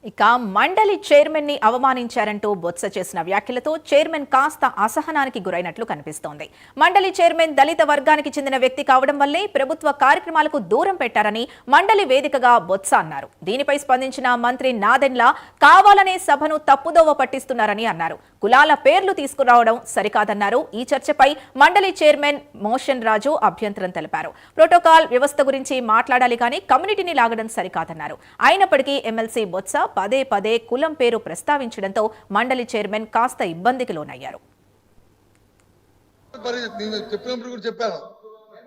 ఇక మండలి చైర్మన్ ని అవమానించారంటూ బొత్స చేసిన వ్యాఖ్యలతో చైర్మన్ కాస్త అసహనానికి గురైనట్లు కనిపిస్తోంది. మండలి చైర్మన్ దళిత వర్గానికి చెందిన వ్యక్తి కావడం వల్లే ప్రభుత్వ కార్యక్రమాలకు దూరం పెట్టారని మండలి వేదికగా బొత్స అన్నారు. దీనిపై స్పందించిన మంత్రి నాదెండ్ల కావాలనే సభను తప్పుదోవ పట్టిస్తున్నారని అన్నారు. కులాల పేర్లు తీసుకురావడం సరికాదన్నారు. ఈ చర్చపై మండలి చైర్మన్ మోషన్ రాజు అభ్యంతరం తెలిపారు. ప్రోటోకాల్ వ్యవస్థ గురించి మాట్లాడాలి కానీ కమ్యూనిటీని లాగడం సరికాదన్నారు. అయినప్పటికీ ఎమ్మెల్సీ బొత్స పదే పదే కులం పేరు ప్రస్తావించడంతో మండలి చైర్మన్ కాస్త ఇబ్బందికి లోనయ్యారు. చెప్పినప్పుడు కూడా చెప్పాను,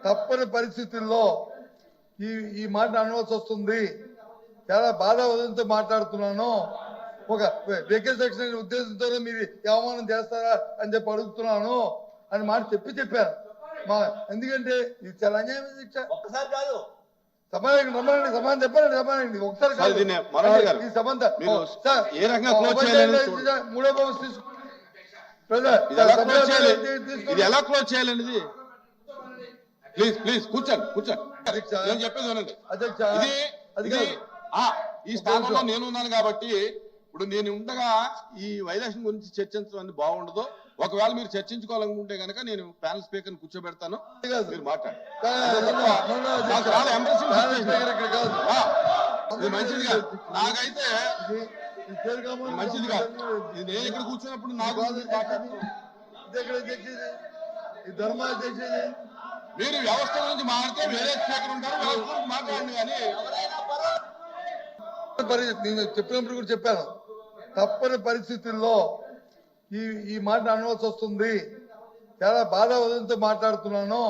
తప్పని పరిస్థితుల్లో ఈ మాట అనవలసి వస్తుంది. చాలా బాధావదంతో మాట్లాడుతున్నాను. ఒక వ్యక్తిగత ఉద్దేశంతో మీరు అవమానం చేస్తారా అని చెప్పి అడుగుతున్నాను అని మాట చెప్పాను. ఎందుకంటే ఇది చాలా అన్యాయమైన శిక్ష. ఒక్కసారి కాదు, సమాధానం రమ్మనండి, సమాధానం చెప్పండి, సమాధానం ఒకసారి ఈ సంబంధం మూడో బహుమతి ఎలా క్లోజ్ చేయాలనేది ప్లీజ్ కూర్చోండి చెప్పేది వినండి. ఈ స్థానంలో నేను ఉన్నాను కాబట్టి ఇప్పుడు నేను ఉండగా ఈ వైదేశం గురించి చర్చించడం అనేది బాగుండదు. ఒకవేళ మీరు చర్చించుకోవాలనుకుంటే కనుక నేను ప్యానల్ స్పీకర్ కూర్చోబెడతాను, మీరు మాట్లాడండి. మంచిది కాదు, నాకైతే మంచిది కాదు. నేను ఇక్కడ కూర్చున్నప్పుడు నాకు మీరు వ్యవస్థ గురించి మాట్లాడితే వేరే స్పీకర్ ఉంటారు, వాళ్ళ గురించి మాట్లాడండి. కానీ చెప్పినప్పుడు కూడా చెప్పాను, తప్పని పరిస్థితుల్లో ఈ మాట అనవలసి వస్తుంది. చాలా బాధావదంతో మాట్లాడుతున్నాను.